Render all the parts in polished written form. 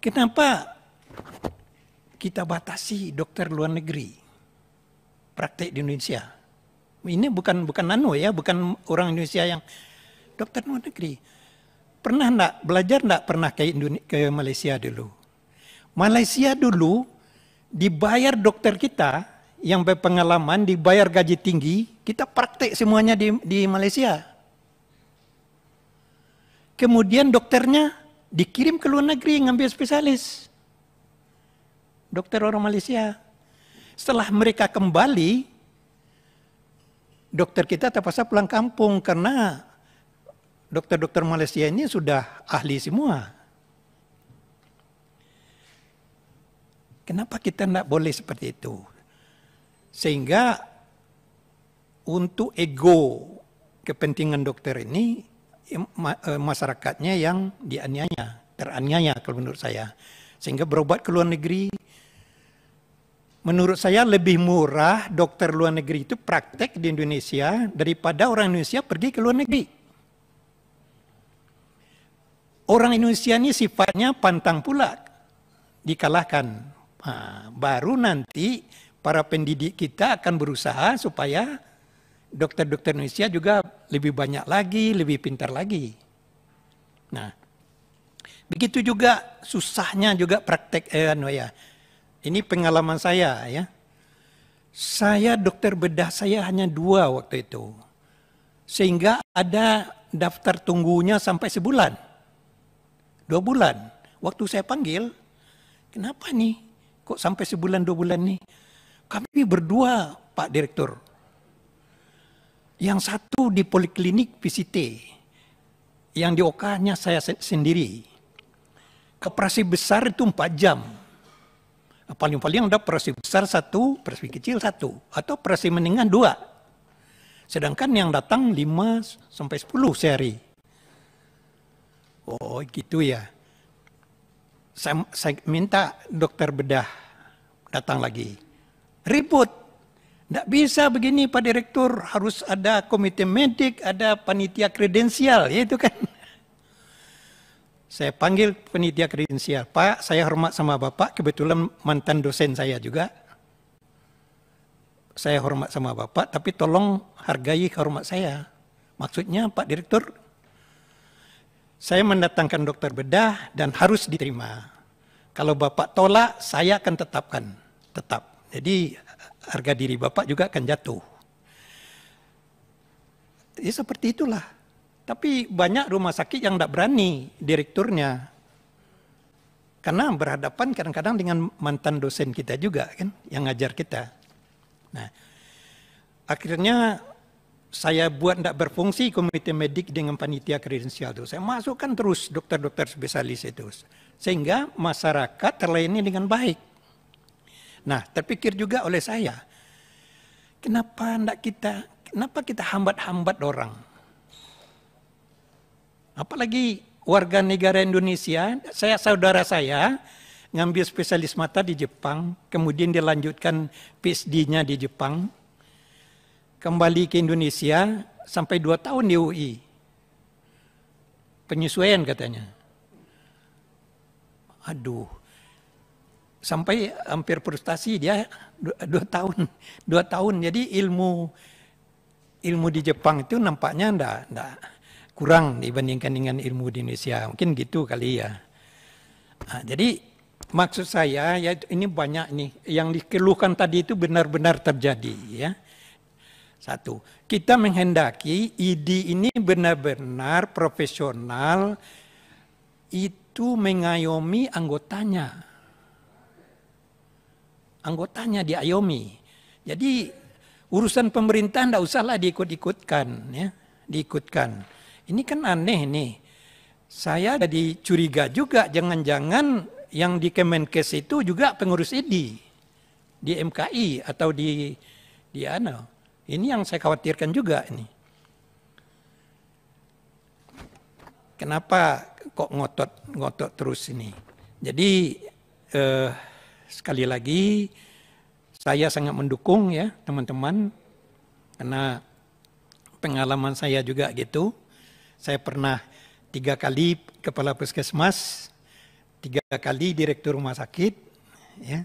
Kenapa kita batasi dokter luar negeri praktek di Indonesia? Ini bukan bukan orang Indonesia yang dokter luar negeri. Pernah enggak belajar pernah ke Malaysia dulu? Malaysia dulu dibayar dokter kita yang berpengalaman, dibayar gaji tinggi, kita praktek semuanya di Malaysia. Kemudian dokternya dikirim ke luar negeri ngambil spesialis. Dokter orang Malaysia. Setelah mereka kembali, dokter kita terpaksa pulang kampung karena dokter-dokter Malaysia ini sudah ahli semua. Kenapa kita tidak boleh seperti itu? Sehingga untuk ego kepentingan dokter ini, masyarakatnya yang dianiaya, teraniaya kalau menurut saya. Sehingga berobat ke luar negeri, menurut saya lebih murah dokter luar negeri itu praktek di Indonesia daripada orang Indonesia pergi ke luar negeri. Orang Indonesia ini sifatnya pantang pula dikalahkan. Baru nanti para pendidik kita akan berusaha supaya dokter-dokter Indonesia juga lebih banyak lagi, lebih pintar lagi. Nah, begitu juga susahnya juga praktek Ini pengalaman saya ya. Saya dokter bedah saya hanya 2 waktu itu. Sehingga ada daftar tunggunya sampai sebulan. 2 bulan. Waktu saya panggil, kenapa nih? Kok sampai sebulan 2 bulan nih? Kami berdua, Pak Direktur. Yang satu di Poliklinik PCT. Yang di OK-nya saya sendiri. Operasi besar itu 4 jam. Paling-paling ada operasi besar 1, operasi kecil 1. Atau operasi menengah 2. Sedangkan yang datang 5 sampai 10 sehari. Oh gitu ya. Saya minta dokter bedah datang lagi. Ribut. Tidak bisa begini Pak Direktur. Harus ada komite medik, ada panitia kredensial. Ya itu kan. Saya panggil panitia kredensial. Pak, saya hormat sama Bapak. Kebetulan mantan dosen saya juga. Saya hormat sama Bapak. Tapi tolong hargai hormat saya. Maksudnya Pak Direktur, saya mendatangkan dokter bedah dan harus diterima. Kalau Bapak tolak, saya akan tetap. Jadi harga diri Bapak juga akan jatuh. Ya seperti itulah. Tapi banyak rumah sakit yang tidak berani direkturnya. Karena berhadapan kadang-kadang dengan mantan dosen kita juga kan, yang ngajar kita. Nah, akhirnya saya buat tidak berfungsi komite medik dengan panitia kredensial itu. Saya masukkan terus dokter-dokter spesialis itu. Sehingga masyarakat terlayani dengan baik. Nah, terpikir juga oleh saya, kenapa kita hambat-hambat orang? Apalagi warga negara Indonesia, saudara saya ngambil spesialis mata di Jepang, kemudian dilanjutkan PhD-nya di Jepang, kembali ke Indonesia sampai 2 tahun di UI. Penyesuaian katanya. Aduh. Sampai hampir frustasi dia 2 tahun. 2 tahun. Jadi ilmu di Jepang itu nampaknya enggak kurang dibandingkan dengan ilmu di Indonesia. Mungkin gitu kali ya. Nah, jadi maksud saya ya ini banyak nih yang dikeluhkan tadi itu benar-benar terjadi ya. 1, kita menghendaki ID ini benar-benar profesional, itu mengayomi anggotanya. Anggotanya diayomi. Jadi urusan pemerintah tidak usahlah diikut-ikutkan. Ya. Diikutkan. Ini kan aneh nih. Saya jadi curiga juga, jangan-jangan yang di Kemenkes itu juga pengurus ID. Di MKI atau di Ini yang saya khawatirkan juga ini. Kenapa kok ngotot terus ini? Jadi sekali lagi saya sangat mendukung ya teman-teman, karena pengalaman saya juga gitu. Saya pernah 3 kali kepala puskesmas, 3 kali direktur rumah sakit, ya.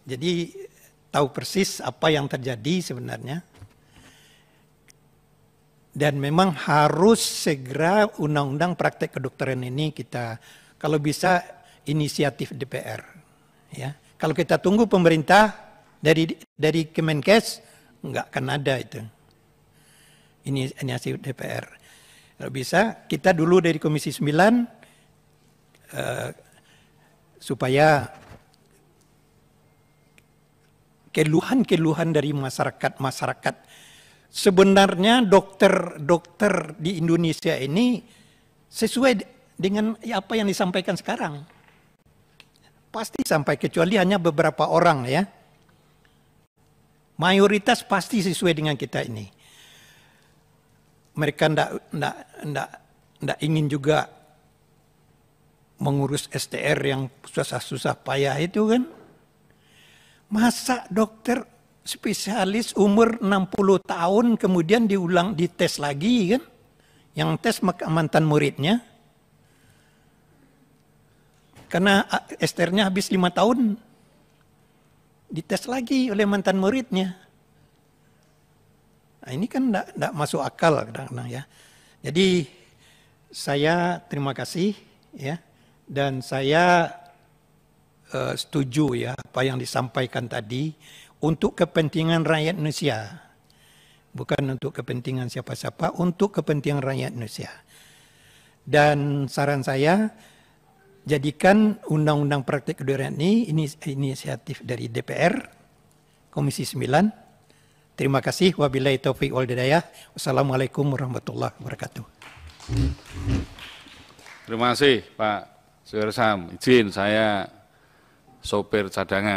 Jadi tahu persis apa yang terjadi sebenarnya. Dan memang harus segera undang-undang praktek kedokteran ini kita, kalau bisa inisiatif DPR. Ya, kalau kita tunggu pemerintah dari Kemenkes, nggak akan ada itu. Ini inisiatif DPR. Kalau bisa kita dulu dari Komisi 9 supaya keluhan-keluhan dari masyarakat. Sebenarnya dokter di Indonesia ini sesuai dengan apa yang disampaikan sekarang. Pasti sampai, kecuali hanya beberapa orang ya. Mayoritas pasti sesuai dengan kita ini. Mereka ndak ingin juga mengurus STR yang susah-susah payah itu kan. Masa dokter spesialis umur 60 tahun kemudian dites lagi kan? Yang tes mantan muridnya. Karena STR-nya habis 5 tahun. Dites lagi oleh mantan muridnya. Nah, ini kan enggak masuk akal kadang-kadang ya. Jadi saya terima kasih ya, dan saya setuju ya apa yang disampaikan tadi untuk kepentingan rakyat Indonesia. Bukan untuk kepentingan siapa-siapa, untuk kepentingan rakyat Indonesia. Dan saran saya, jadikan undang-undang praktek kedokteran ini inisiatif dari DPR, Komisi 9. Terima kasih. Wabillahi taufiq wal hidayah. Wassalamualaikum warahmatullahi wabarakatuh. Terima kasih Pak Suhersam. Izin saya sopir cadangan.